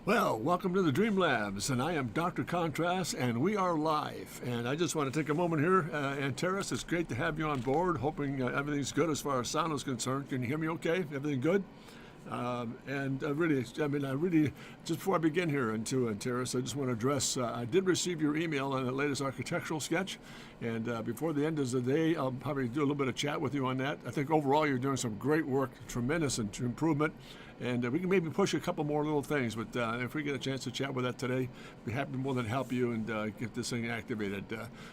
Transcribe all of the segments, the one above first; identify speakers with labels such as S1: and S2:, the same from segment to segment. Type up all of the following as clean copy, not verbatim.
S1: Well, welcome to the Dream Labs, and I am Dr. Contrast, and we are live. And I just want to take a moment here, and Terrace, it's great to have you on board. Hoping everything's good as far as sound is concerned. Can you hear me okay? Everything good? Really, just before I begin here, and Terrace, I just want to address, I did receive your email on the latest architectural sketch, and before the end of the day, I'll probably do a little bit of chat with you on that. I think overall you're doing some great work, tremendous improvement, and we can maybe push a couple more little things, but if we get a chance to chat with that today, be happy more than help you and get this thing activated.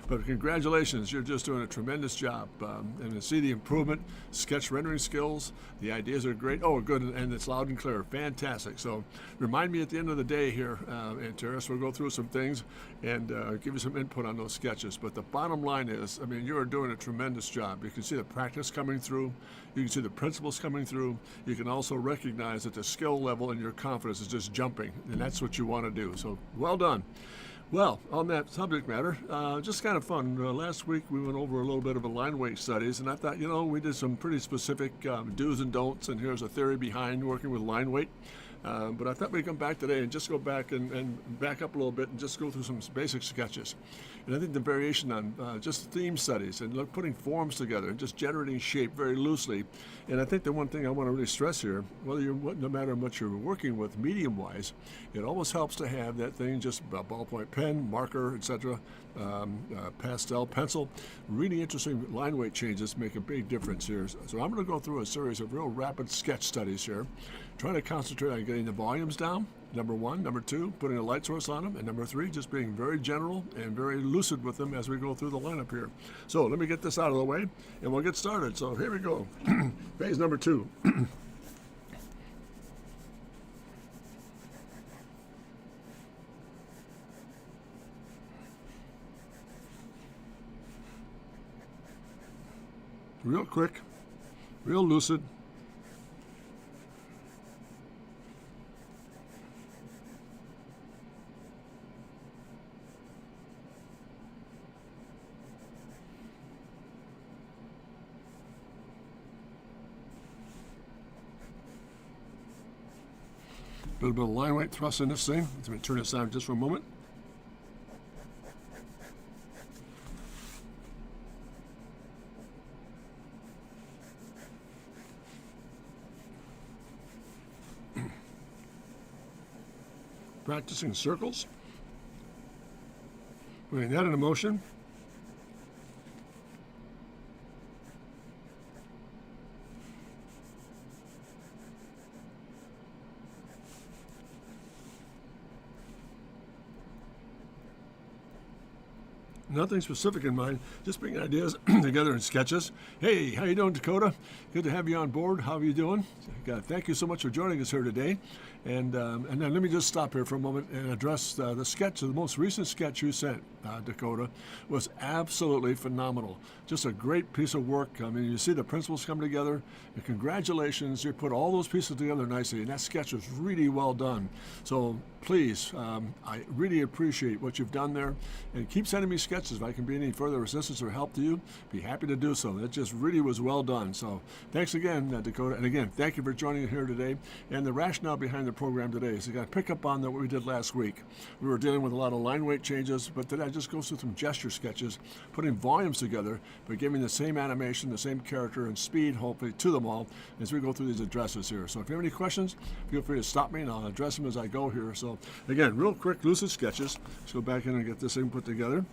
S1: But congratulations, you're just doing a tremendous job, and to see the improvement, sketch rendering skills, the ideas are great. Oh, good, and it's loud and clear, fantastic. So remind me at the end of the day here, and Terrace, we'll go through some things and give you some input on those sketches. But the bottom line is, I mean, you are doing a tremendous job. You can see the practice coming through, you can see the principles coming through, you can also recognize that the skill level and your confidence is just jumping, and that's what you want to do. So well done. Well, on that subject matter, just kind of fun. Last week we went over a little bit of a line weight studies, and I thought, we did some pretty specific do's and don'ts, and here's a theory behind working with line weight. But I thought we'd come back today and just go back and back up a little bit and just go through some basic sketches. And I think the variation on just theme studies and putting forms together and just generating shape very loosely. And I think the one thing I want to really stress here, no matter what you're working with medium-wise, it always helps to have that thing, just a ballpoint pen, marker, etc., pastel, pencil. Really interesting line weight changes make a big difference here. So I'm going to go through a series of real rapid sketch studies here, trying to concentrate on getting the volumes down, number one. Number two, putting a light source on them. And number three, just being very general and very lucid with them as we go through the lineup here. So let me get this out of the way, and we'll get started. So here we go. Phase number two. Real quick, real lucid. A little bit of line weight thrust in this thing. Let me turn this on just for a moment. Practicing circles. Putting that into motion. Nothing specific in mind, just bringing ideas together in sketches. Hey, how you doing, Dakota? Good to have you on board. How are you doing? Thank you so much for joining us here today. And then let me just stop here for a moment and address the sketch. The most recent sketch you sent, Dakota, was absolutely phenomenal. Just a great piece of work. I mean, you see the principles come together, and congratulations. You put all those pieces together nicely, and that sketch was really well done. So please, I really appreciate what you've done there, and keep sending me sketches. If I can be any further assistance or help to you, be happy to do so. That just really was well done. So thanks again, Dakota. And again, thank you for joining us here today. And the rationale behind the program today is to pick up on what we did last week. We were dealing with a lot of line weight changes, but today I just go through some gesture sketches, putting volumes together, but giving the same animation, the same character and speed, hopefully, to them all as we go through these addresses here. So if you have any questions, feel free to stop me and I'll address them as I go here. So again, real quick, lucid sketches. Let's go back in and get this thing put together.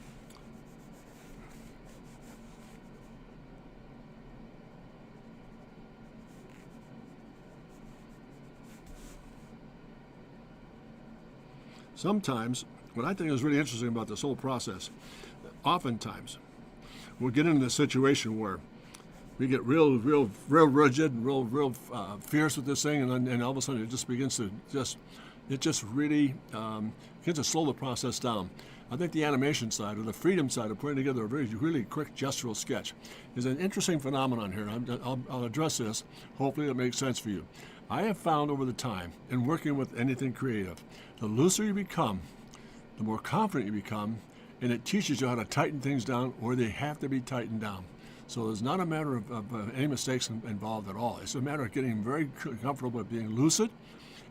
S1: Sometimes, what I think is really interesting about this whole process, oftentimes, we'll get into a situation where we get real rigid, and real fierce with this thing, and all of a sudden it just begins to really begins to slow the process down. I think the animation side, or the freedom side of putting together a really quick gestural sketch is an interesting phenomenon here. I'll address this. Hopefully it makes sense for you. I have found over the time, in working with anything creative, the looser you become, the more confident you become, and it teaches you how to tighten things down where they have to be tightened down. So it's not a matter of any mistakes involved at all. It's a matter of getting very comfortable with being lucid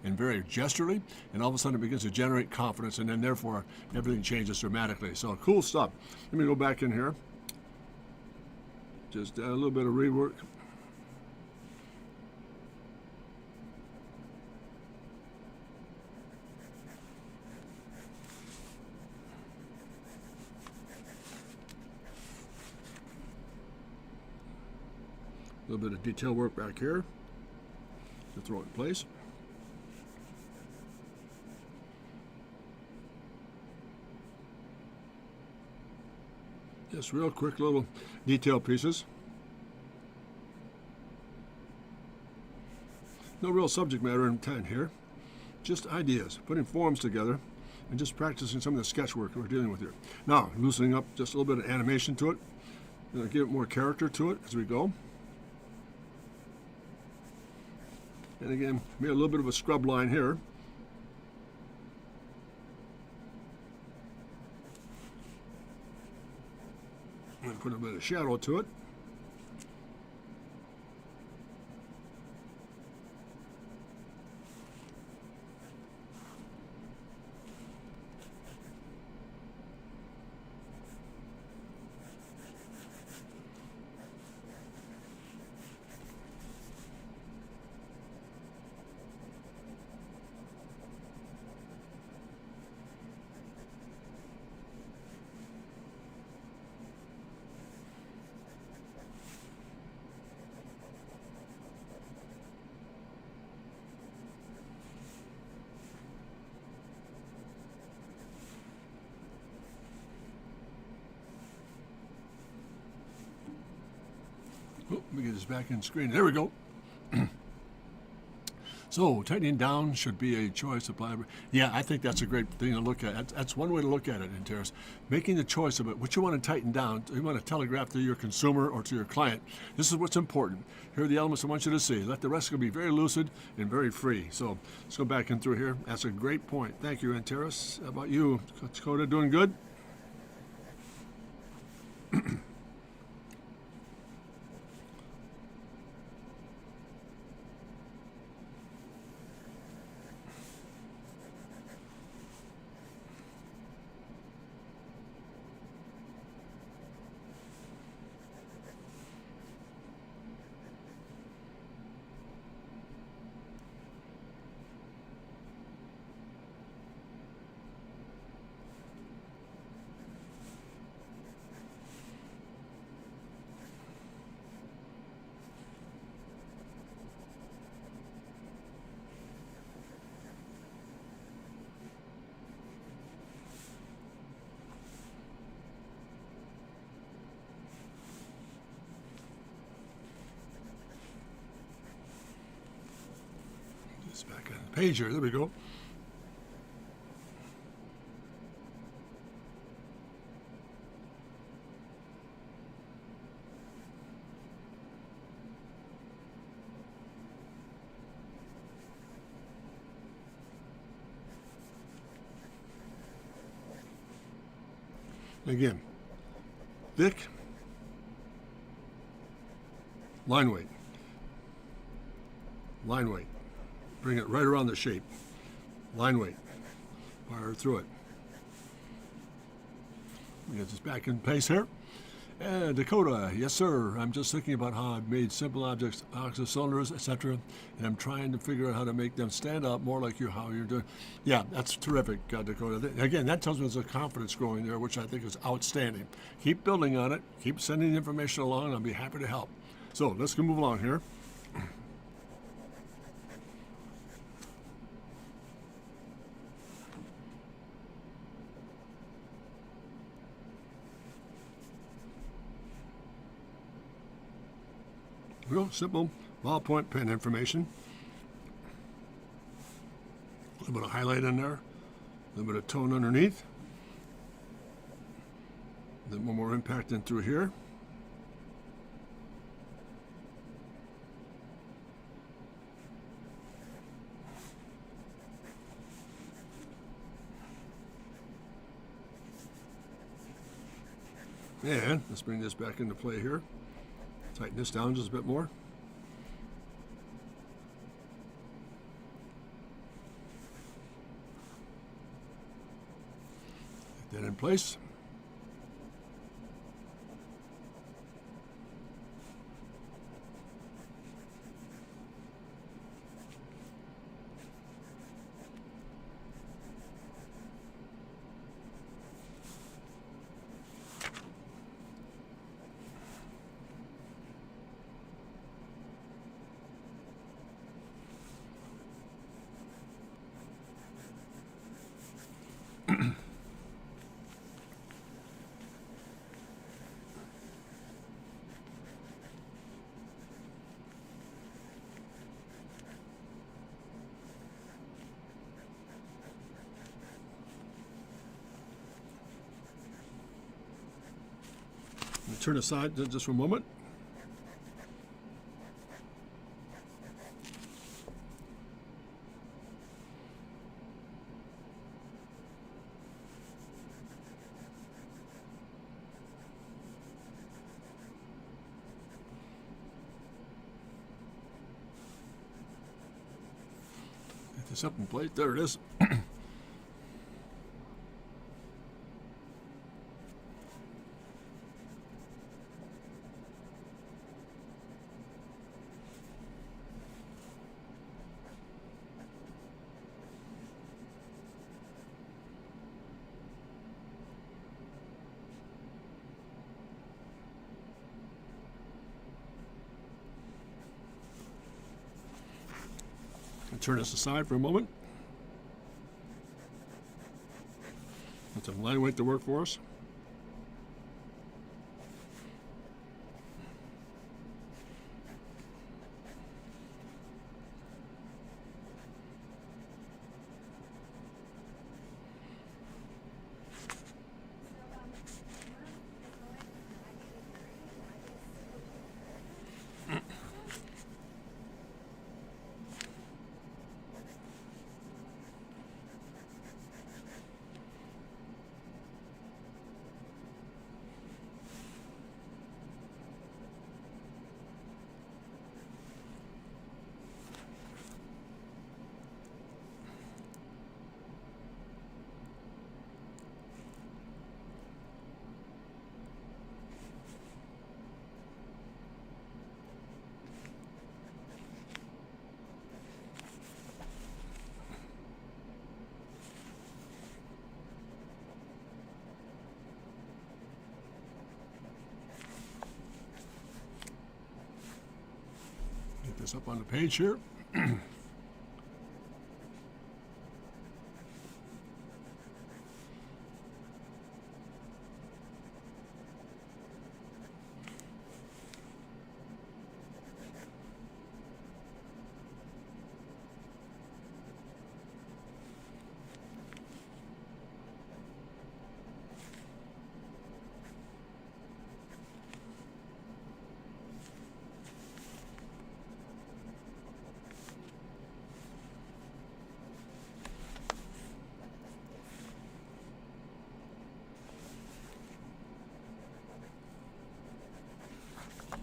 S1: and very gesturally, and all of a sudden it begins to generate confidence, and then therefore everything changes dramatically. So cool stuff. Let me go back in here. Just a little bit of rework. A little bit of detail work back here to throw it in place. Just real quick little detail pieces. No real subject matter intent here, just ideas, putting forms together and just practicing some of the sketch work we're dealing with here. Now, loosening up just a little bit of animation to it, give it more character to it as we go. And again, maybe a little bit of a scrub line here. And put a bit of shadow to it. Oh, let me get this back in screen. There we go. So tightening down should be a choice of apply. Yeah, I think that's a great thing to look at. That's one way to look at it in Terrace. Making the choice of it, what you want to tighten down, you want to telegraph to your consumer or to your client. This is what's important. Here are the elements I want you to see. Let the rest be very lucid and very free. So let's go back in through here. That's a great point. Thank you, Terrace. How about you, Dakota? Doing good? Back on the page here. There we go. Again, thick, line weight, line weight. Bring it right around the shape. Line weight. Fire through it. We get this back in place here. And Dakota, yes sir. I'm just thinking about how I've made simple objects, boxes, cylinders, etc. And I'm trying to figure out how to make them stand out more like how you're doing. Yeah, that's terrific, Dakota. Again, that tells me there's a confidence growing there, which I think is outstanding. Keep building on it. Keep sending the information along, and I'll be happy to help. So let's go move along here. Real simple ballpoint pen information. A little bit of highlight in there, a little bit of tone underneath. Then one more impact in through here. And let's bring this back into play here. Tighten this down just a bit more. Then in place. Turn aside just for a moment. Get this up in place. There it is. Turn this aside for a moment. Let some line weight to work for us. Get this up on the page here.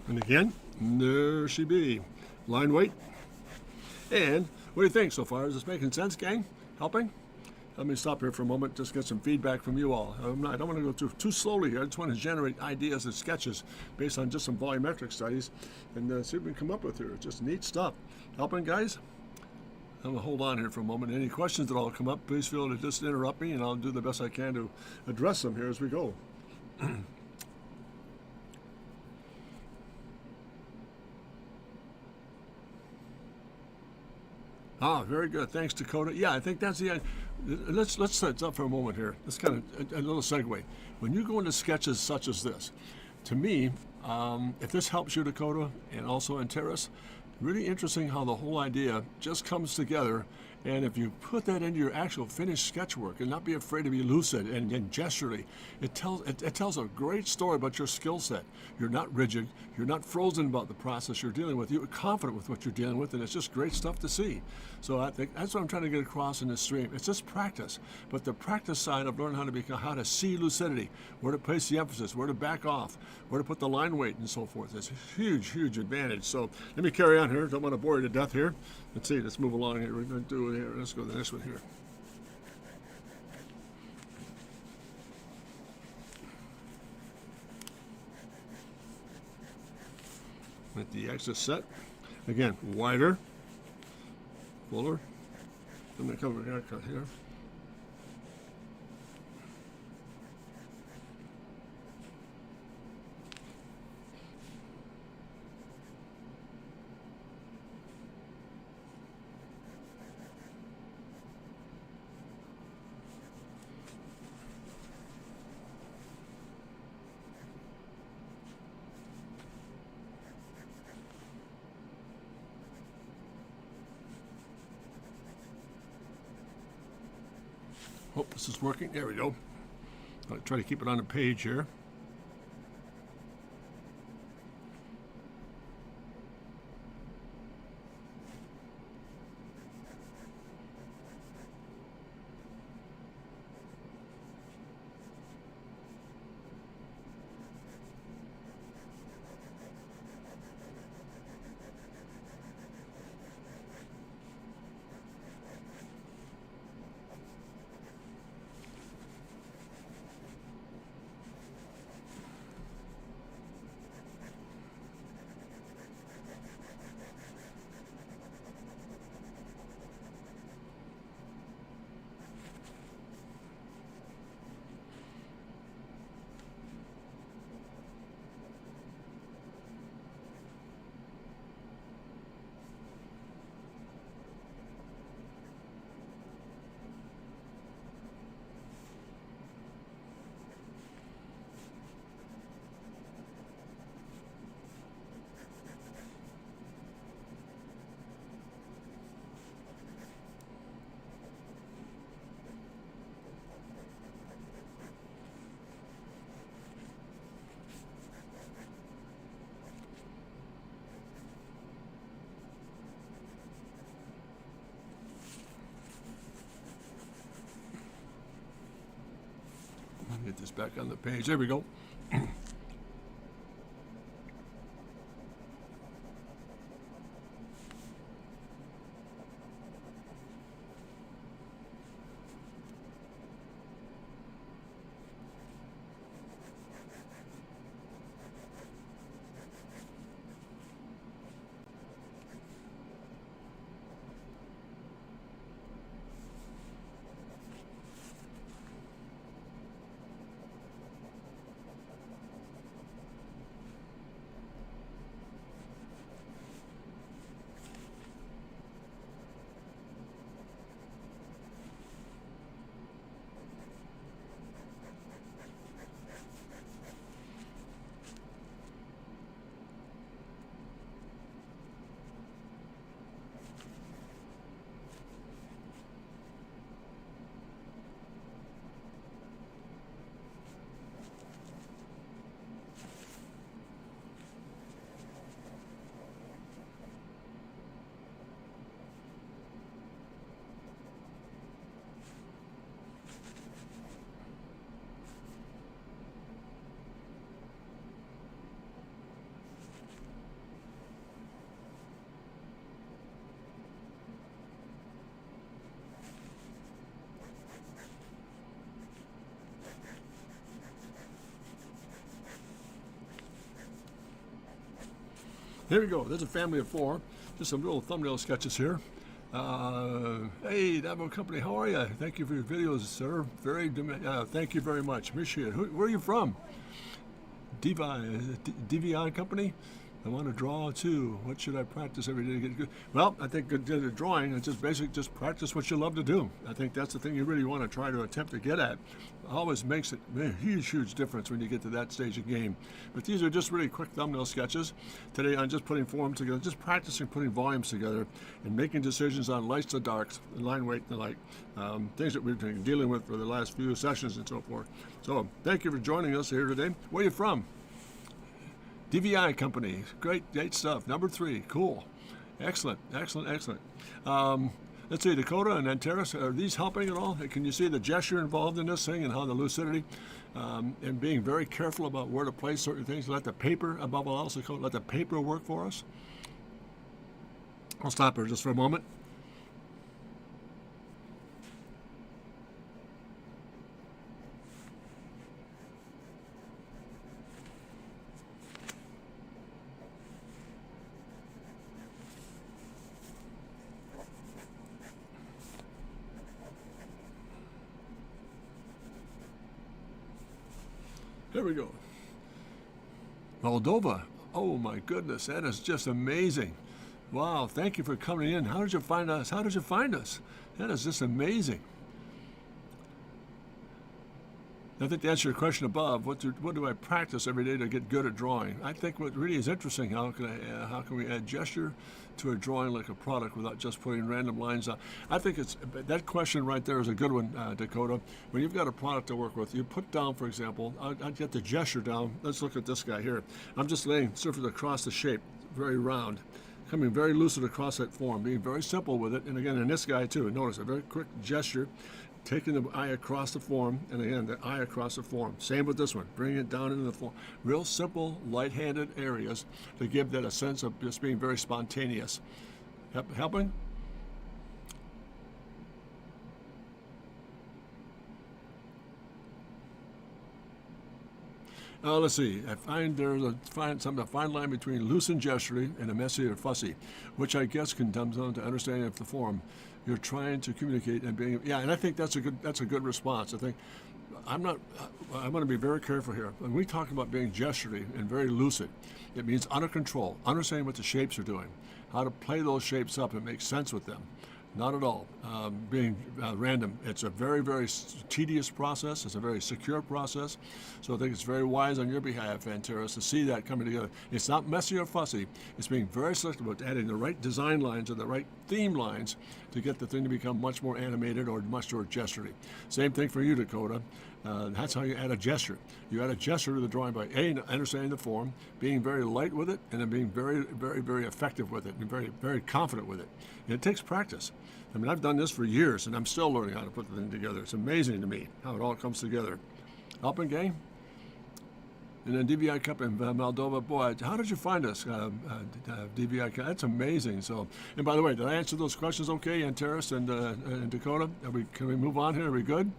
S1: And again, there she be. Line weight. And what do you think so far? Is this making sense, gang? Helping? Let me stop here for a moment, just get some feedback from you all. I don't want to go too slowly here. I just want to generate ideas and sketches based on just some volumetric studies and see what we can come up with here. Just neat stuff. Helping, guys? I'm going to hold on here for a moment. Any questions that all come up, please feel to just interrupt me, and I'll do the best I can to address them here as we go. Ah, very good. Thanks, Dakota. Yeah, I think that's the. Let's set up for a moment here. Let's kind of a little segue. When you go into sketches such as this, to me, if this helps you, Dakota, and also in Terrace, really interesting how the whole idea just comes together. And if you put that into your actual finished sketch work and not be afraid to be lucid and gesturally, it tells a great story about your skill set. You're not rigid. You're not frozen about the process you're dealing with. You're confident with what you're dealing with, and it's just great stuff to see. So I think that's what I'm trying to get across in this stream. It's just practice, but the practice side of learning how to see lucidity, where to place the emphasis, where to back off, where to put the line weight, and so forth. It's a huge, huge advantage. So let me carry on here. Don't want to bore you to death here. Let's see. Let's move along here. We're going to do it here. Let's go to the next one here. At the axis set. Again, wider, fuller. I'm going to cover the haircut here. Hope this is working. There we go. I'll try to keep it on the page here. Get this back on the page. There we go. Here we go. There's a family of 4. Just some little thumbnail sketches here. Hey, Davo Company, how are you? Thank you for your videos, sir. Thank you very much. Appreciate it. Where are you from? DVI Company? I want to draw too. What should I practice every day to get good? Well, I think good drawing is just practice what you love to do. I think that's the thing you really want to try to attempt to get at. Always makes it a huge difference when you get to that stage of game. But these are just really quick thumbnail sketches. Today I'm just putting forms together, just practicing putting volumes together and making decisions on lights and darks, line weight and the like. Things that we've been dealing with for the last few sessions and so forth. So thank you for joining us here today. Where are you from? DVI Company, great stuff. Number 3, cool, excellent. Let's see, Dakota and Antares, are these helping at all? Can you see the gesture involved in this thing and how the lucidity and being very careful about where to place certain things? Let the paper, above all else, let the paper work for us. I'll stop here just for a moment. Here we go. Moldova. Oh my goodness, that is just amazing. Wow, thank you for coming in. How did you find us? How did you find us? That is just amazing. I think to answer your question above, what do I practice every day to get good at drawing? I think what really is interesting, how can we add gesture to a drawing like a product without just putting random lines on? I think that question right there is a good one, Dakota. When you've got a product to work with, you put down, for example, I'd get the gesture down. Let's look at this guy here. I'm just laying surface across the shape, very round, coming very lucid across that form, being very simple with it. And again, in this guy too, notice a very quick gesture, taking the eye across the form, and again, the eye across the form. Same with this one, bringing it down into the form. Real simple, light-handed areas to give that a sense of just being very spontaneous. Helping? Let's see. I find there's a fine line between loose and gesturing and a messy or fussy, which I guess can come down to understanding of the form you're trying to communicate and being. Yeah, and I think that's a good response. I think I'm going to be very careful here. When we talk about being gesturing and very lucid, it means under control, understanding what the shapes are doing, how to play those shapes up and make sense with them. Not at all. Being random. It's a very, very tedious process. It's a very secure process. So I think it's very wise on your behalf, Antares, to see that coming together. It's not messy or fussy. It's being very selective about adding the right design lines or the right theme lines to get the thing to become much more animated or much more gesturing. Same thing for you, Dakota. That's how you add a gesture. You add a gesture to the drawing by A, understanding the form, being very light with it, and then being very, very, very effective with it, and very, very confident with it. And it takes practice. I mean, I've done this for years, and I'm still learning how to put the thing together. It's amazing to me how it all comes together. Helping gang? And then DVI Cup in Moldova. Boy, how did you find us, DVI Cup? That's amazing. So, and by the way, did I answer those questions okay, Antares and Dakota? Can we move on here? Are we good?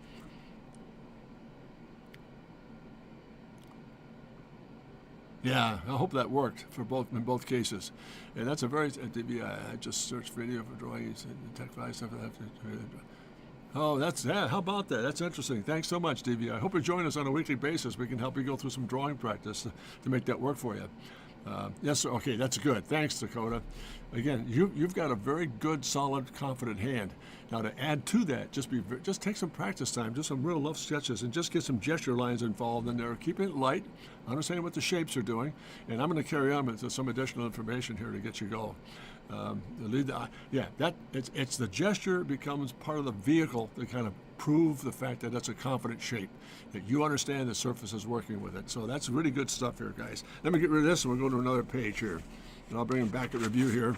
S1: Yeah, I hope that worked in both cases. And that's a very, I just searched video for drawings and tech five stuff. Oh, how about that? That's interesting. Thanks so much, DV. I hope you join us on a weekly basis. We can help you go through some drawing practice to make that work for you. Yes, sir. Okay, that's good. Thanks, Dakota. Again, you've got a very good, solid, confident hand. Now, to add to that, just take some practice time, just some real rough sketches, and just get some gesture lines involved in there. Keeping it light, understanding what the shapes are doing, and I'm going to carry on with some additional information here to get you going. It's the gesture becomes part of the vehicle to kind of prove the fact that that's a confident shape, that you understand the surface is working with it. So that's really good stuff here, guys. Let me get rid of this and we'll go to another page here. And I'll bring them back at review here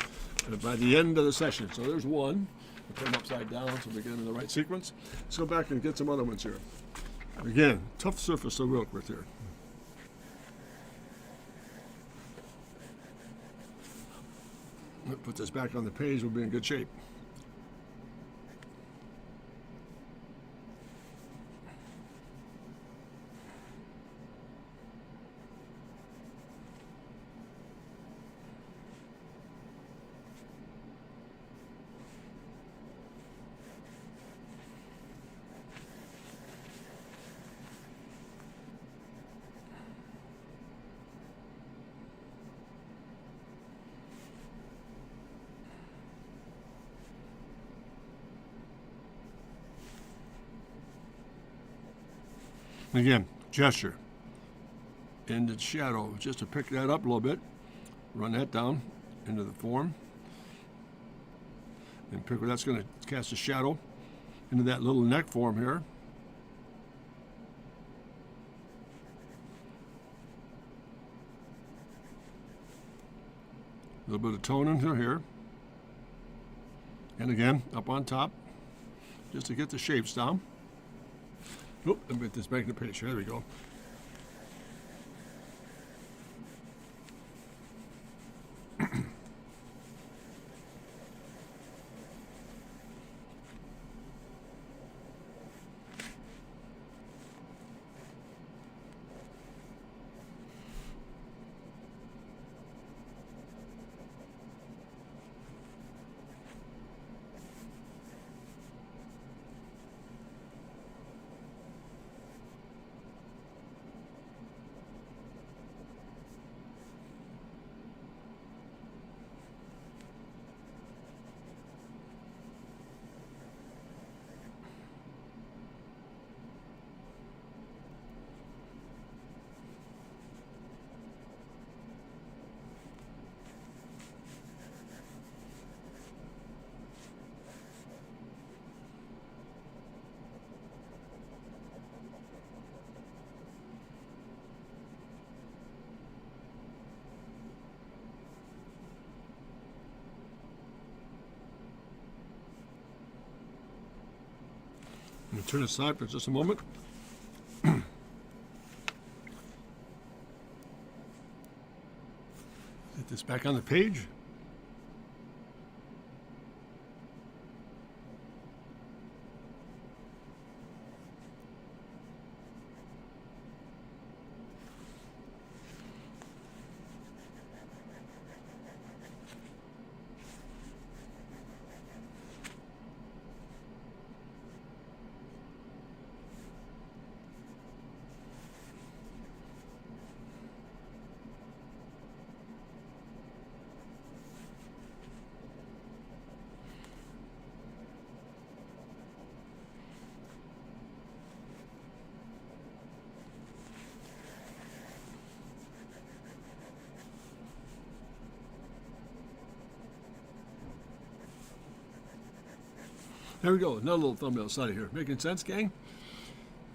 S1: by the end of the session. So there's one. We'll put them upside down so we get in the right sequence. Let's go back and get some other ones here. Again, tough surface to work with here. Put this back on the page, we'll be in good shape. Again, gesture. And the shadow, just to pick that up a little bit, run that down into the form. And pick where that's going to cast a shadow into that little neck form here. A little bit of tone into here. And again, up on top, just to get the shapes down. Oop, let me get this back in the page. There we go. me turn aside for just a moment. Get this back on the page. There we go, another little thumbnail study here. Making sense, gang?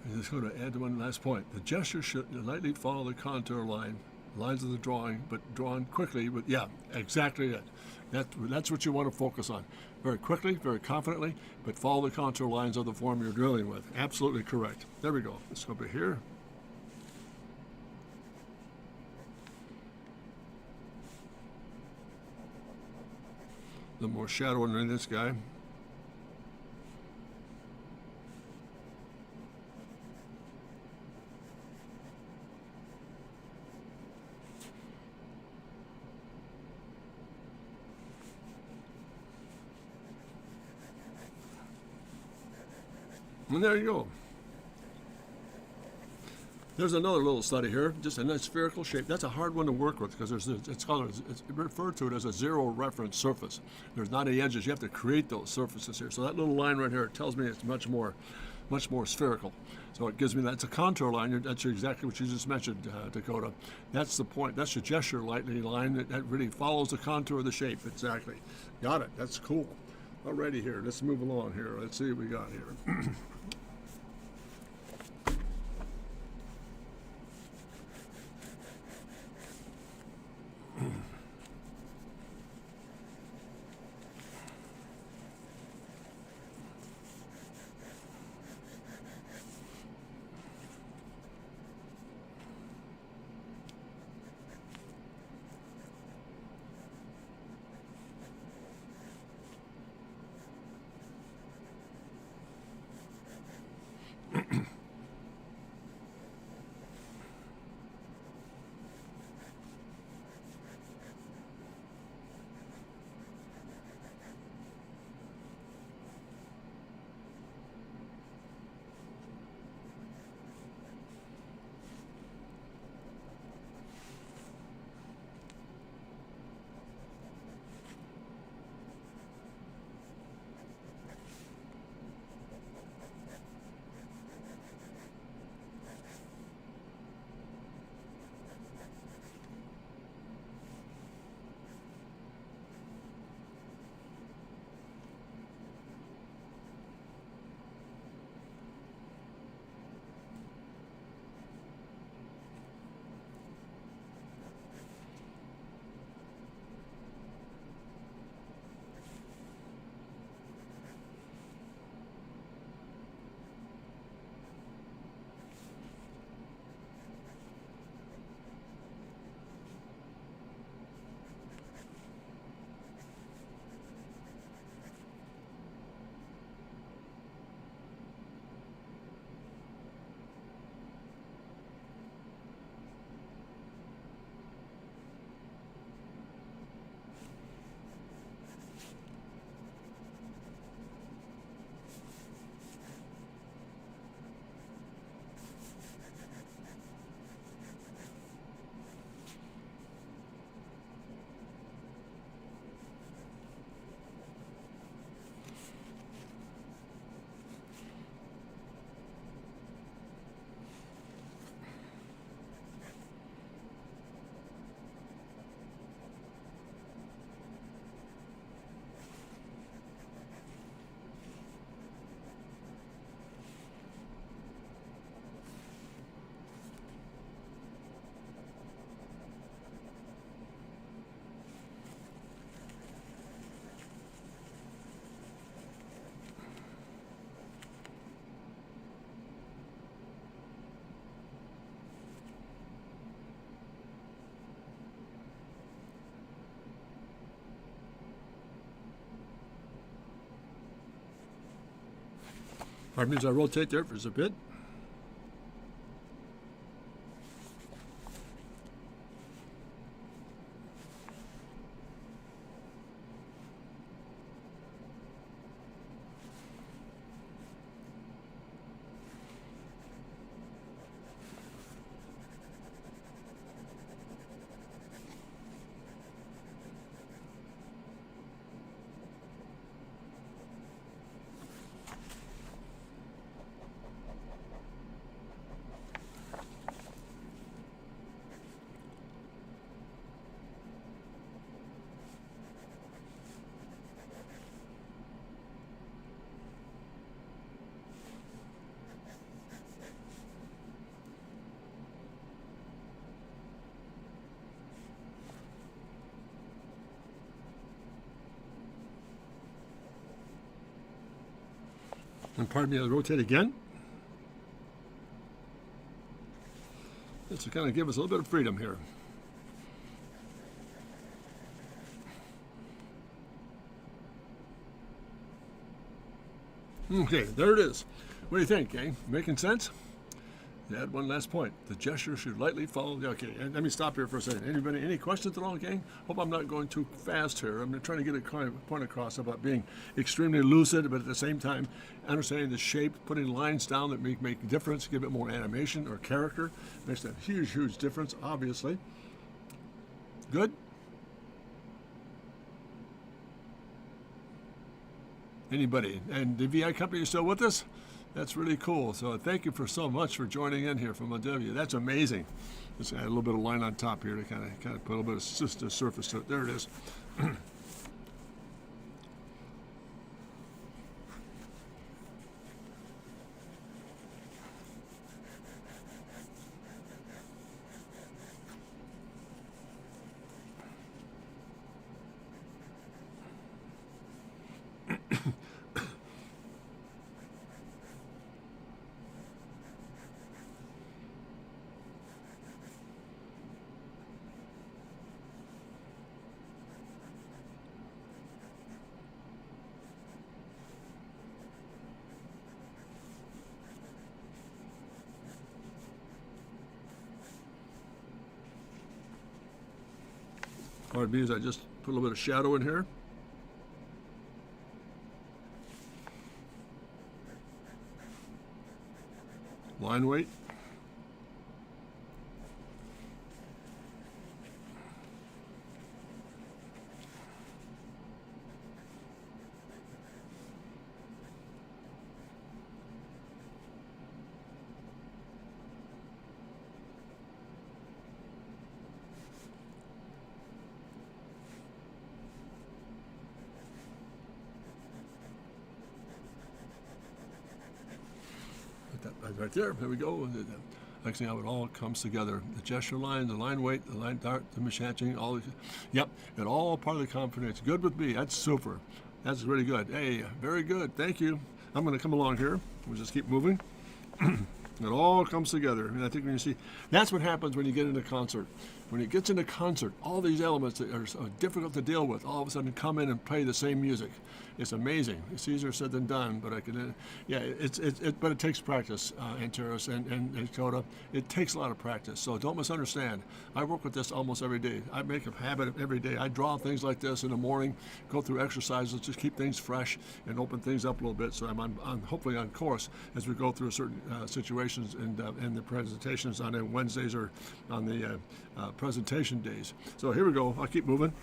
S1: I'm just going to add one last point. The gesture should lightly follow the contour lines of the drawing, but drawn quickly. But yeah, exactly it. That's what you want to focus on. Very quickly, very confidently, but follow the contour lines of the form you're drilling with. Absolutely correct. There we go. Let's go over here. A little more shadow underneath this guy. And there you go. There's another little study here, just a nice spherical shape. That's a hard one to work with because it's referred to it as a zero reference surface. There's not any edges. You have to create those surfaces here. So that little line right here, it tells me it's much more spherical. So it gives me that's a contour line. That's exactly what you just mentioned, Dakota. That's the point. That's the gesture lightning line that really follows the contour of the shape. Exactly. Got it. That's cool. Alrighty here. Let's move along here. Let's see what we got here. Pardon me as I rotate there for just a bit. And pardon me, I'll rotate again. This will kind of give us a little bit of freedom here. Okay, there it is. What do you think, gang? Making sense? Add one last point. The gesture should lightly follow. Okay, and let me stop here for a second. Anybody, any questions at all, gang? Hope I'm not going too fast here. I'm trying to get a kind of point across about being extremely lucid, but at the same time, understanding the shape, putting lines down that make a difference, give it more animation or character. Makes a huge, huge difference, obviously. Good? Anybody? And the VI company is still with us? That's really cool. So thank you for so much for joining in here from W. That's amazing. Let's add a little bit of line on top here to kind of put a little bit of just a surface to it. There it is. Pardon me as I just put a little bit of shadow in here. Line weight. Right there we go. Next thing how it all comes together. The gesture line, the line weight, the line dart, the mishaching, all. Yep, it all part of the confidence. Good with me. That's super. That's really good. Hey, very good. Thank you. I'm going to come along here. We'll just keep moving. It all comes together. And I think when you see, that's what happens when you get into concert. When it gets into concert, all these elements that are so difficult to deal with all of a sudden come in and play the same music. It's amazing. It's easier said than done, but I can, yeah, but it takes practice, Antares and Dakota. It takes a lot of practice, so don't misunderstand. I work with this almost every day. I make a habit of every day. I draw things like this in the morning, go through exercises, just keep things fresh and open things up a little bit, so I'm hopefully on course as we go through certain situations and the presentations on the Wednesdays or on the presentation days. So here we go. I'll keep moving.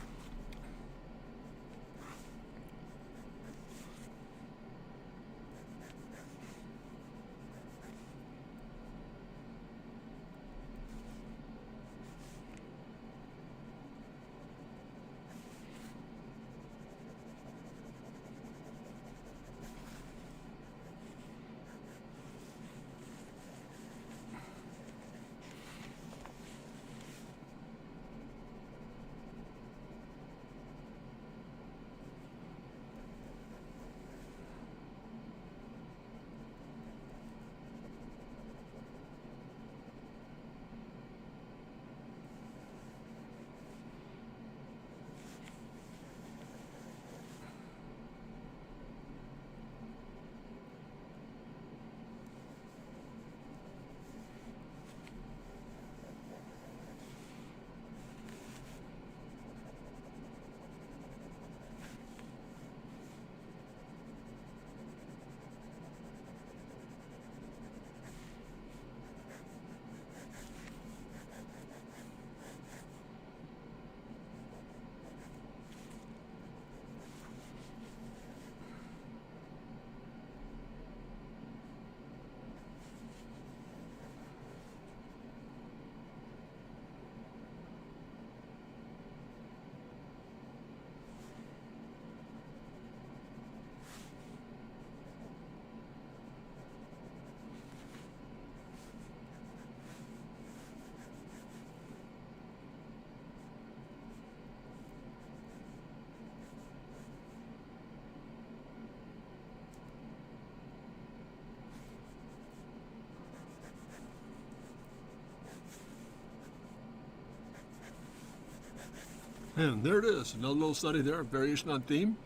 S1: And there it is, another little study there, variation on theme.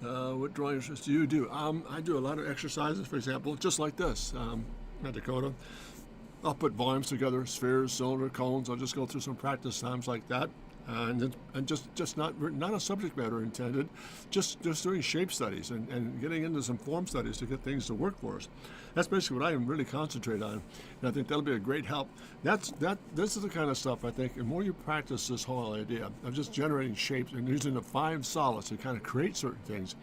S1: What drawing interests do you do? I do a lot of exercises, for example, just like this. At Dakota, I'll put volumes together, spheres, cylinder, cones. I'll just go through some practice times like that, and just not a subject matter intended, just doing shape studies and getting into some form studies to get things to work for us. That's basically what I really concentrate on, and I think that'll be a great help. This is the kind of stuff I think. The more you practice this whole idea of just generating shapes and using the five solids to kind of create certain things,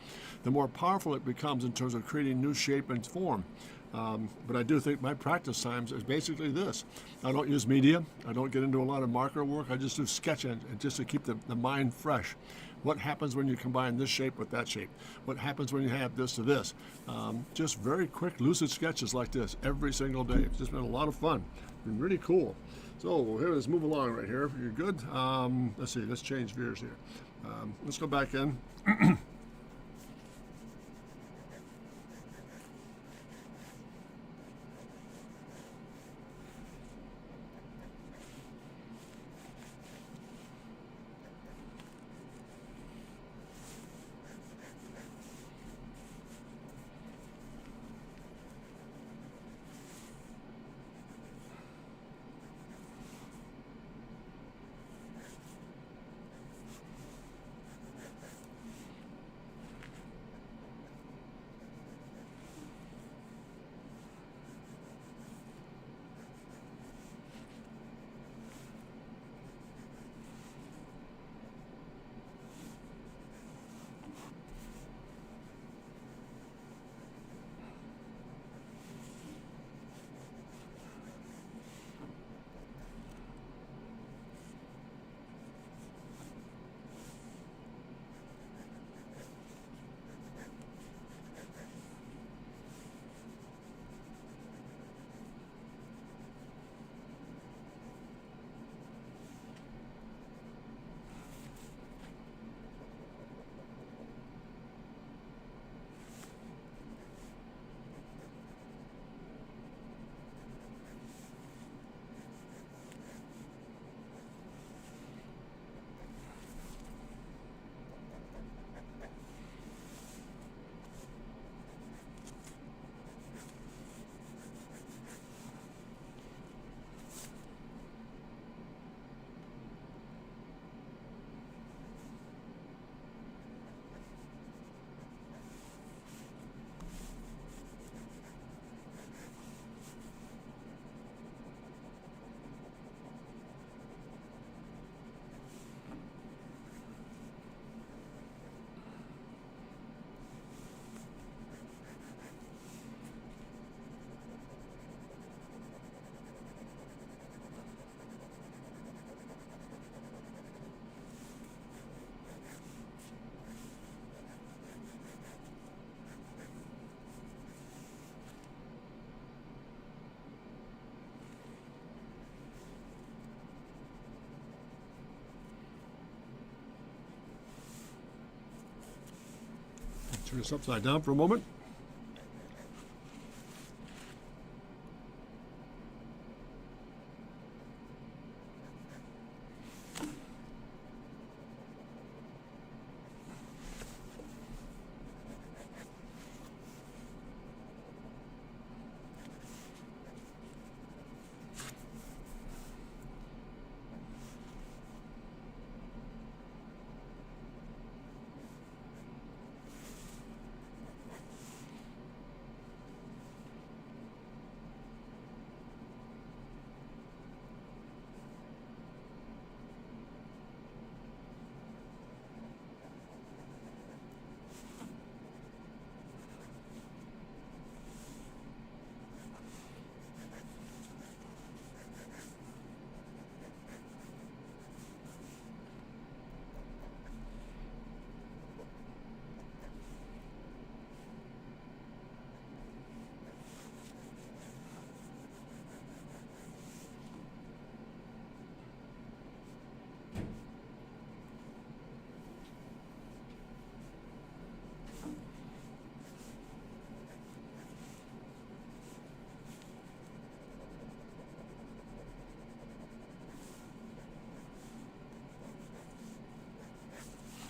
S1: the more powerful it becomes in terms of creating new shape and form. But I do think my practice times is basically this. I don't use media. I don't get into a lot of marker work. I just do sketching just to keep the mind fresh. What happens when you combine this shape with that shape? What happens when you have this to this? Just very quick, lucid sketches like this every single day. It's just been a lot of fun. Been really cool. So here, let's move along right here. You're good? Let's see. Let's change gears here. Let's go back in. Turn this upside down for a moment.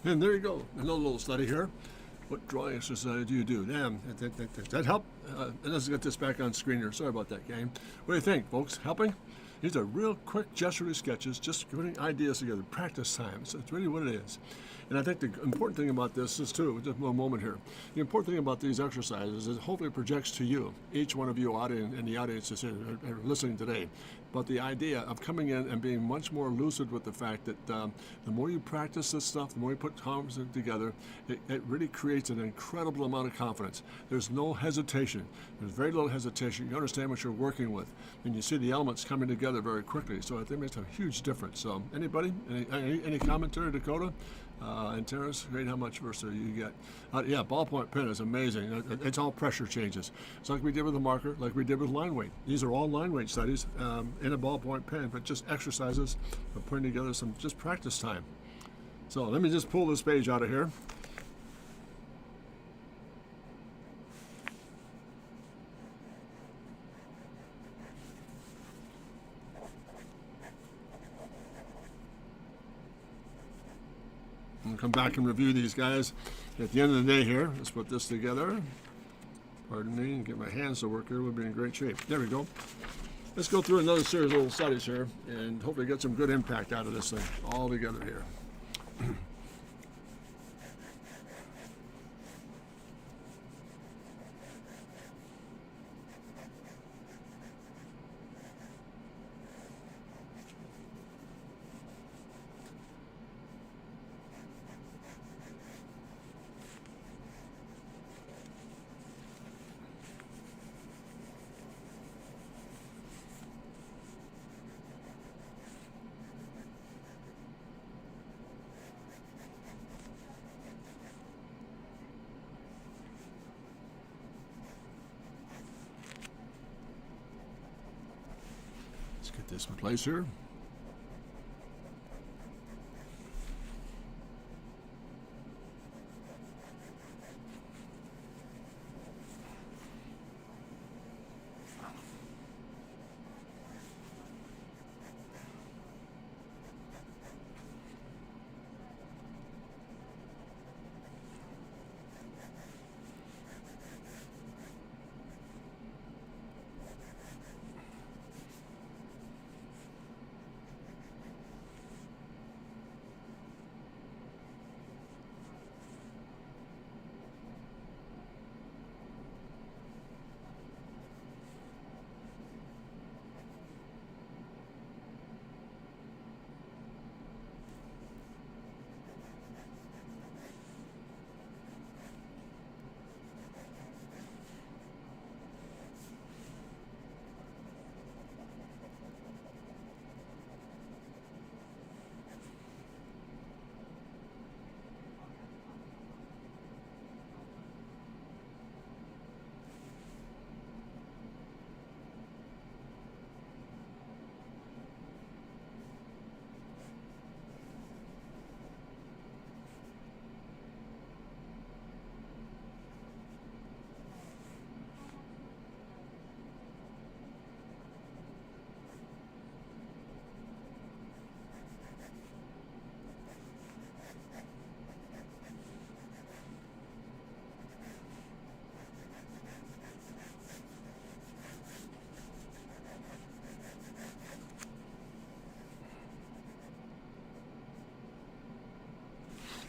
S1: And there you go, another little study here. What drawing exercise do you do? Damn, that help? Let's get this back on screen here. Sorry about that, gang. What do you think, folks? Helping? These are real quick gestural sketches, just putting ideas together, practice time. So it's really what it is. And I think the important thing about this is too, just a moment here, the important thing about these exercises is hopefully it projects to you, each one of you audience, in the audience is are listening today, but the idea of coming in and being much more lucid with the fact that the more you practice this stuff, the more you put concepts together, it really creates an incredible amount of confidence. There's no hesitation. There's very little hesitation. You understand what you're working with, and you see the elements coming together very quickly. So I think it makes a huge difference. So anybody, any commentary, Dakota? And Terrace, great how much versa you get. Yeah, ballpoint pen is amazing. It's all pressure changes. It's like we did with the marker, like we did with line weight. These are all line weight studies in a ballpoint pen, but just exercises of putting together some just practice time. So let me just pull this page out of here. We'll come back and review these guys at the end of the day here. Let's put this together. Pardon me, and get my hands to work here. We'll be in great shape. There we go. Let's go through another series of little studies here and hopefully get some good impact out of this thing all together here. Let's get this in place here.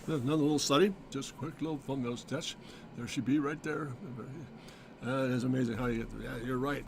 S1: There's another little study, just a quick little thumbnail sketch. There she be right there. It is amazing how you get there. Yeah, you're right.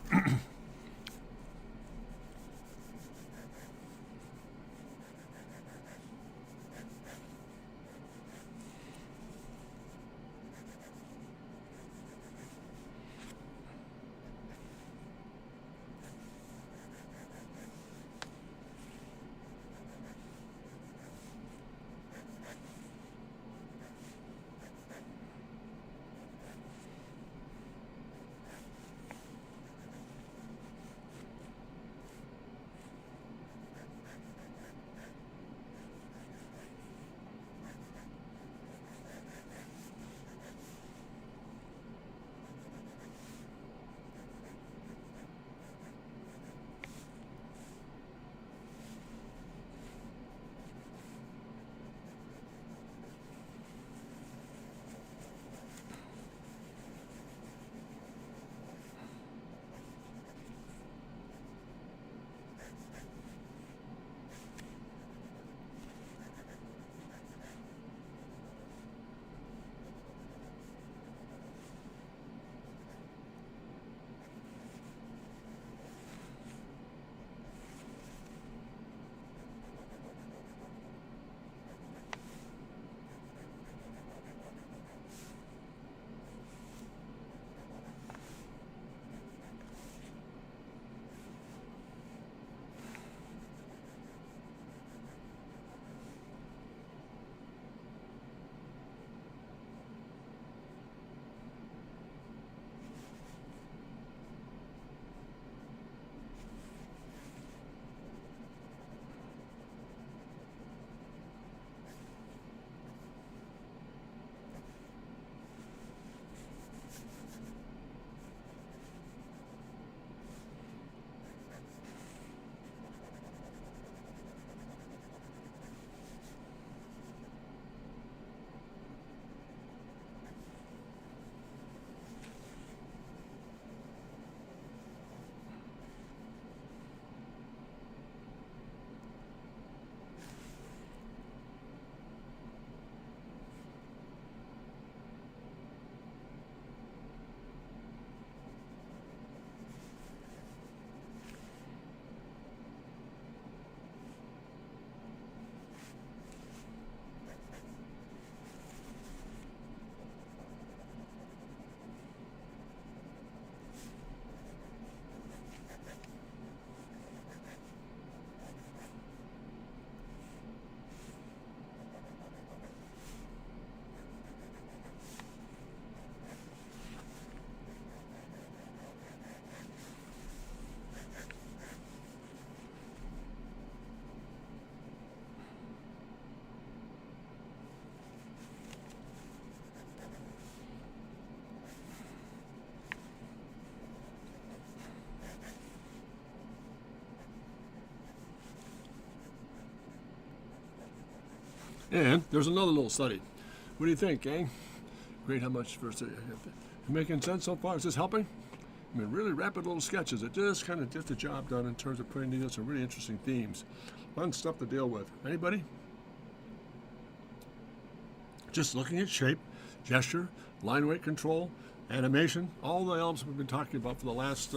S1: And there's another little study. What do you think, gang? Great, how much first? Making sense so far? Is this helping? I mean, really rapid little sketches. It just kind of gets the job done in terms of putting together some really interesting themes. Fun stuff to deal with. Anybody? Just looking at shape, gesture, line weight control, animation, all the elements we've been talking about for the last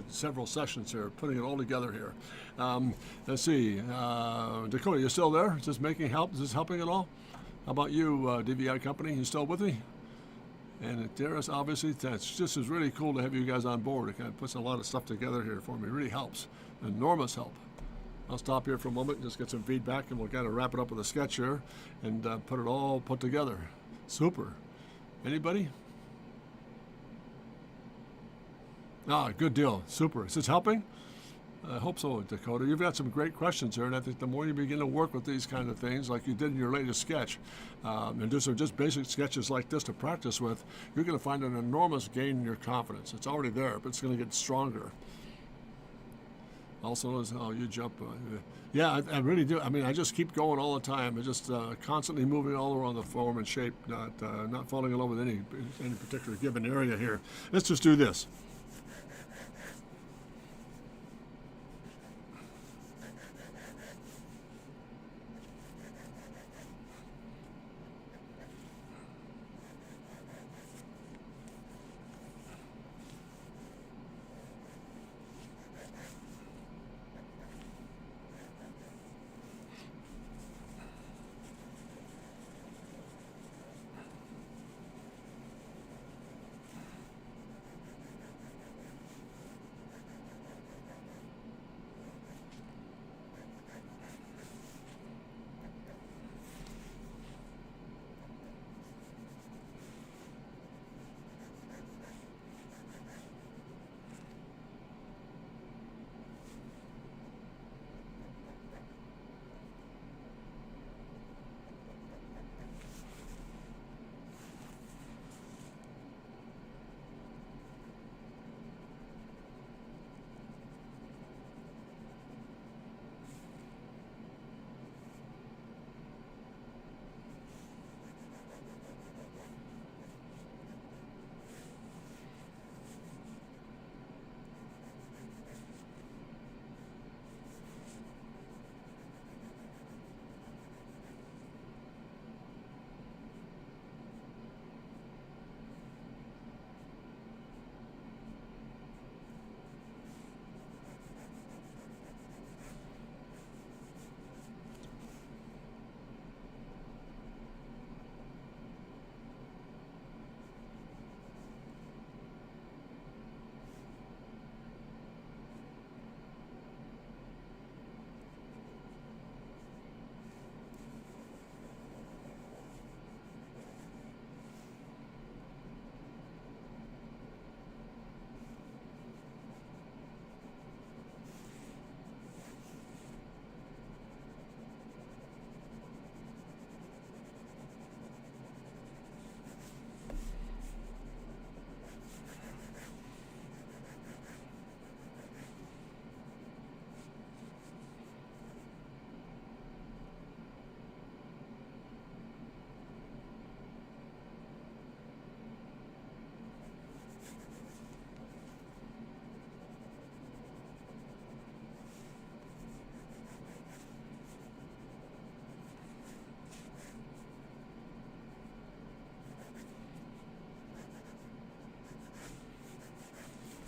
S1: several sessions here, putting it all together here. Let's see. Dakota, you still there? Is this making help? Is this helping at all? How about you, DVI Company? You still with me? And Darius, obviously, that's just is really cool to have you guys on board. It kind of puts a lot of stuff together here for me. It really helps. Enormous help. I'll stop here for a moment and just get some feedback, and we'll kind of wrap it up with a sketch here and put it all put together. Super. Anybody? Good deal. Super. Is this helping? I hope so, Dakota. You've got some great questions here, and I think the more you begin to work with these kind of things, like you did in your latest sketch, and do some just basic sketches like this to practice with, you're going to find an enormous gain in your confidence. It's already there, but it's going to get stronger. Also, you jump. Yeah, I really do. I mean, I just keep going all the time. I just constantly moving all around the form and shape, not falling in love with any particular given area here. Let's just do this.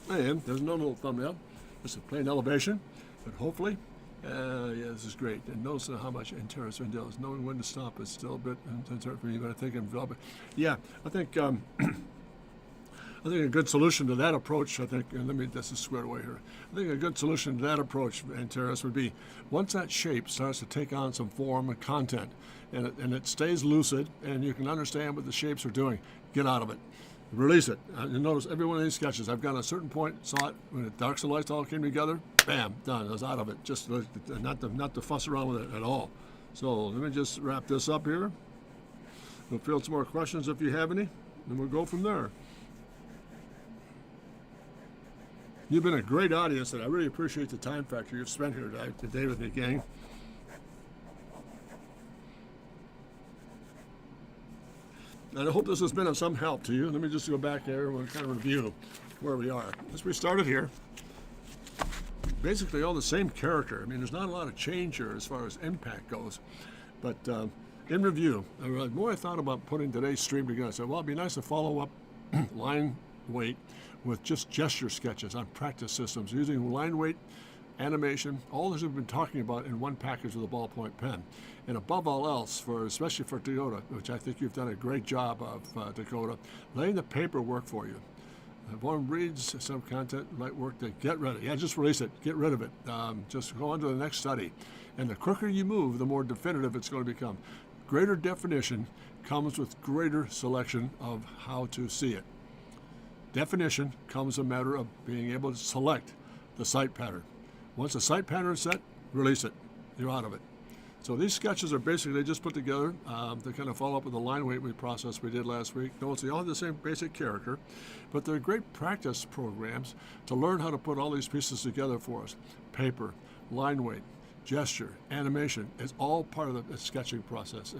S1: And there's no little thumbnail. Just a plain elevation, but hopefully, yeah, this is great. And notice how much Terrace Vendel is knowing when to stop is still a bit uncertain for me, but I think I'm developing. Yeah, I think I think a good solution to that approach, this is squared away here. I think a good solution to that approach, Terrace, would be once that shape starts to take on some form and content, and it stays lucid, and you can understand what the shapes are doing, get out of it. Release it. You notice every one of these sketches, I've got a certain point, saw it, when the darks and lights all came together, bam, done. I was out of it. Just not to fuss around with it at all. So let me just wrap this up here. We'll field some more questions if you have any, and we'll go from there. You've been a great audience, and I really appreciate the time factor you've spent here today with me, gang. And I hope this has been of some help to you. Let me just go back here and kind of review where we are. As we started here, basically all the same character. I mean, there's not a lot of change here as far as impact goes. But in review, the more I thought about putting today's stream together, I said, well, it'd be nice to follow up line weight with just gesture sketches on practice systems using line weight, animation, all this we've been talking about in one package with a ballpoint pen. And above all else, especially for Dakota, which I think you've done a great job of, Dakota, laying the paperwork for you. If one reads some content, light work, to get rid of it. Yeah, just release it. Get rid of it. Just go on to the next study. And the quicker you move, the more definitive it's going to become. Greater definition comes with greater selection of how to see it. Definition comes a matter of being able to select the sight pattern. Once the sight pattern is set, release it. You're out of it. So these sketches are basically just put together to kind of follow up with the line weight process we did last week. Notice they all have the same basic character, but they're great practice programs to learn how to put all these pieces together for us. Paper, line weight, gesture, animation, it's all part of the sketching process.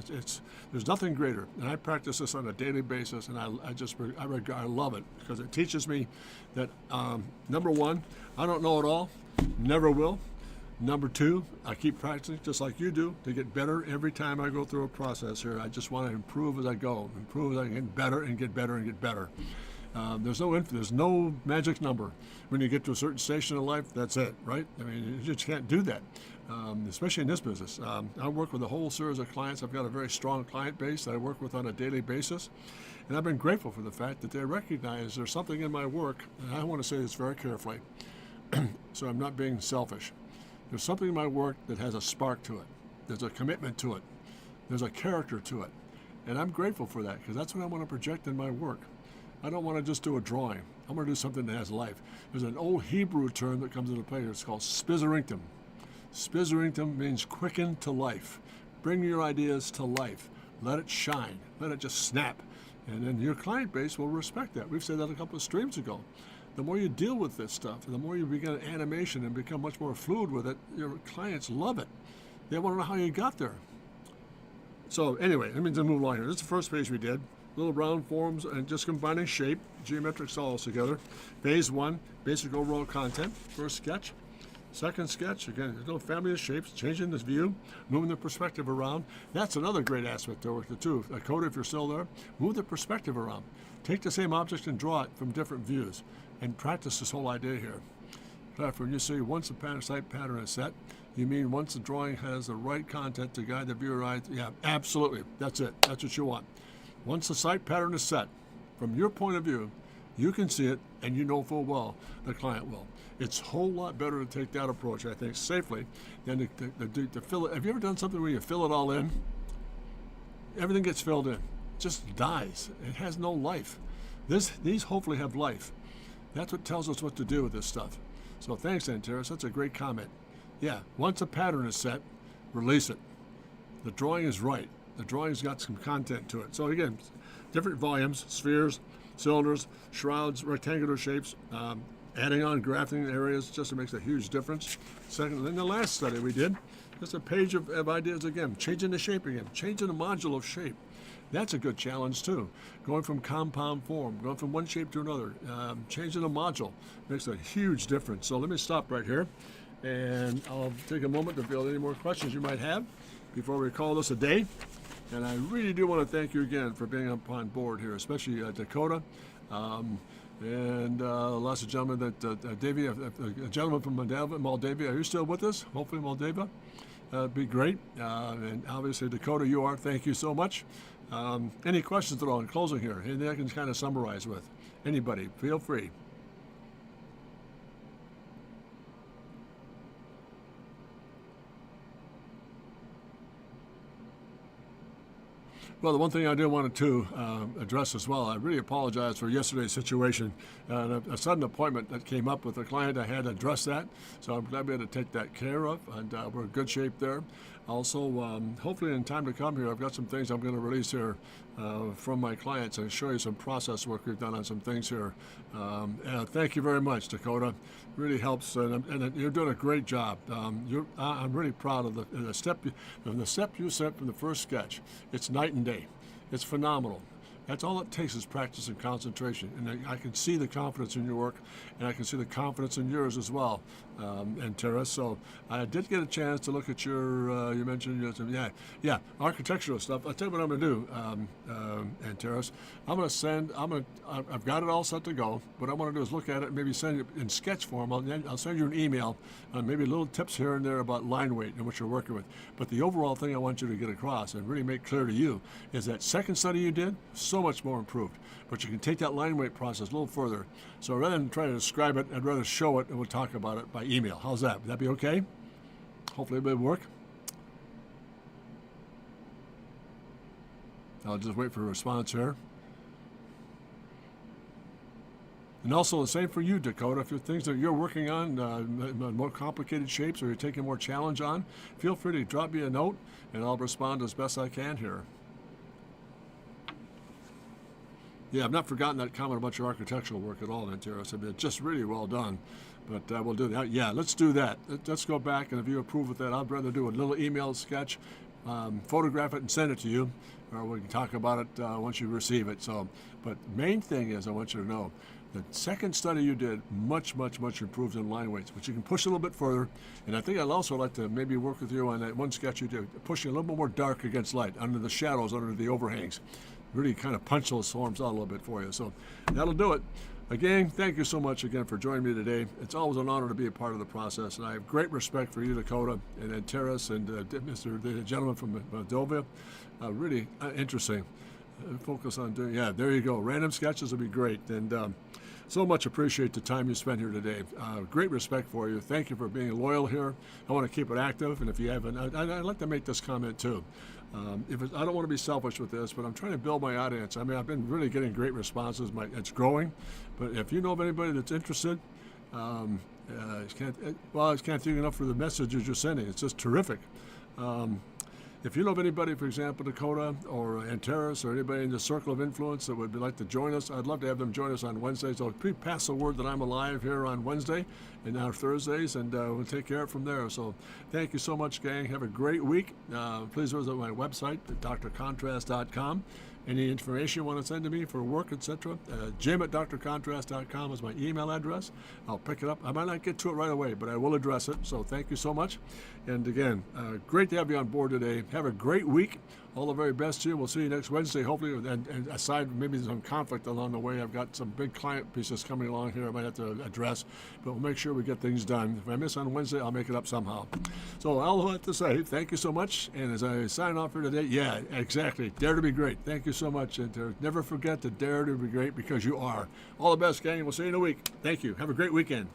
S1: There's nothing greater, and I practice this on a daily basis, and I love it because it teaches me that number one, I don't know it all, never will. Number two, I keep practicing just like you do to get better every time I go through a process here. I just want to improve as I go, improve as I get better and get better and get better. There's no magic number. When you get to a certain station in life, that's it, right? I mean, you just can't do that, especially in this business. I work with a whole series of clients. I've got a very strong client base that I work with on a daily basis. And I've been grateful for the fact that they recognize there's something in my work, and I want to say this very carefully, so I'm not being selfish. There's something in my work that has a spark to it. There's a commitment to it. There's a character to it. And I'm grateful for that because that's what I want to project in my work. I don't want to just do a drawing. I want to do something that has life. There's an old Hebrew term that comes into play here. It's called spizerinctum. Spizerinctum means quicken to life. Bring your ideas to life. Let it shine. Let it just snap. And then your client base will respect that. We've said that a couple of streams ago. The more you deal with this stuff, the more you begin animation and become much more fluid with it, your clients love it. They want to know how you got there. So anyway, let me just move along here. This is the first page we did. Little round forms and just combining shape, geometric solids together. Phase one, basic overall content. First sketch. Second sketch, again, there's no family of shapes, changing this view, moving the perspective around. That's another great aspect to work the two. Dakota, if you're still there, move the perspective around. Take the same object and draw it from different views and practice this whole idea here. When you say once the sight pattern is set, you mean once the drawing has the right content to guide the viewer eyes? Yeah, absolutely. That's it. That's what you want. Once the sight pattern is set, from your point of view, you can see it and you know full well the client will. It's a whole lot better to take that approach, I think, safely than to fill it. Have you ever done something where you fill it all in? Everything gets filled in. It just dies. It has no life. These hopefully have life. That's what tells us what to do with this stuff. So thanks, Antares. That's a great comment. Yeah, once a pattern is set, release it. The drawing is right. The drawing's got some content to it. So again, different volumes, spheres, cylinders, shrouds, rectangular shapes, adding on grafting areas just makes a huge difference. Second, in the last study we did, just a page of ideas again, changing the shape again, changing the module of shape. That's a good challenge too. Going from compound form, going from one shape to another, changing the module makes a huge difference. So let me stop right here and I'll take a moment to field any more questions you might have before we call this a day. And I really do want to thank you again for being up on board here, especially Dakota. And lots of gentlemen that Davey, a gentleman from Moldavia. Are you still with us? Hopefully Moldavia. That'd be great. And obviously Dakota, you are. Thank you so much. Any questions at all in closing here? Anything I can kind of summarize with? Anybody, feel free. Well, the one thing I did want to address as well, I really apologize for yesterday's situation. A sudden appointment that came up with a client, I had to address that. So I'm glad we had to take that care of, and we're in good shape there. Also, hopefully in time to come here, I've got some things I'm going to release here from my clients and show you some process work we've done on some things here. Thank you very much, Dakota. Really helps, and you're doing a great job. I'm really proud of the step you set from the first sketch. It's night and day. It's phenomenal. That's all it takes is practice and concentration. And I can see the confidence in your work, and I can see the confidence in yours as well, and Tara. So I did get a chance to look at your, you mentioned, yeah, architectural stuff. I'll tell you what I'm going to do, and Terrace. I've got it all set to go. What I want to do is look at it and maybe send it in sketch form. I'll send you an email, maybe little tips here and there about line weight and what you're working with. But the overall thing I want you to get across and really make clear to you is that second study you did, so much more improved. But you can take that line weight process a little further. So rather than try to describe it, I'd rather show it, and we'll talk about it by email. How's that? Would that be okay? Hopefully it'll work. I'll just wait for a response here. And also the same for you, Dakota. If there are things that you're working on, more complicated shapes, or you're taking more challenge on, feel free to drop me a note, and I'll respond as best I can here. Yeah, I've not forgotten that comment about your architectural work at all, Nanteros. I mean, it's just really well done. But we'll do that. Yeah, let's do that. Let's go back, and if you approve with that, I'd rather do a little email sketch, photograph it, and send it to you, or we can talk about it once you receive it. So, but main thing is, I want you to know, the second study you did, much improved in line weights, but you can push a little bit further. And I think I'd also like to maybe work with you on that one sketch you did, pushing a little bit more dark against light, under the shadows, under the overhangs. Really kind of punch those forms out a little bit for you. So that'll do it. Again, thank you so much again for joining me today. It's always an honor to be a part of the process, and I have great respect for you, Dakota, and then Terrace, and the gentleman from Moldova. Really interesting. Focus on doing, yeah, there you go. Random sketches would be great. And so much appreciate the time you spent here today. Great respect for you. Thank you for being loyal here. I want to keep it active, and if you haven't, I'd like to make this comment too. I don't want to be selfish with this, but I'm trying to build my audience. I mean, I've been really getting great responses. It's growing, but if you know of anybody that's interested, I can't thank you enough for the messages you're sending. It's just terrific. If you know of anybody, for example, Dakota or Antares or anybody in the circle of influence that would like to join us, I'd love to have them join us on Wednesday. So please pass the word that I'm alive here on Wednesday and now Thursdays, and we'll take care of it from there. So thank you so much, gang. Have a great week. Please visit my website, drcontrast.com. Any information you want to send to me for work, etc., jim@drcontrast.com is my email address. I'll pick it up. I might not get to it right away, but I will address it. So thank you so much. And again, great to have you on board today. Have a great week. All the very best to you. We'll see you next Wednesday, hopefully. And aside, maybe some conflict along the way. I've got some big client pieces coming along here I might have to address, but we'll make sure we get things done. If I miss on Wednesday, I'll make it up somehow. So I'll have to say thank you so much. And as I sign off here today, yeah, exactly. Dare to be great. Thank you so much. And never forget to dare to be great, because you are. All the best, gang. We'll see you in a week. Thank you. Have a great weekend.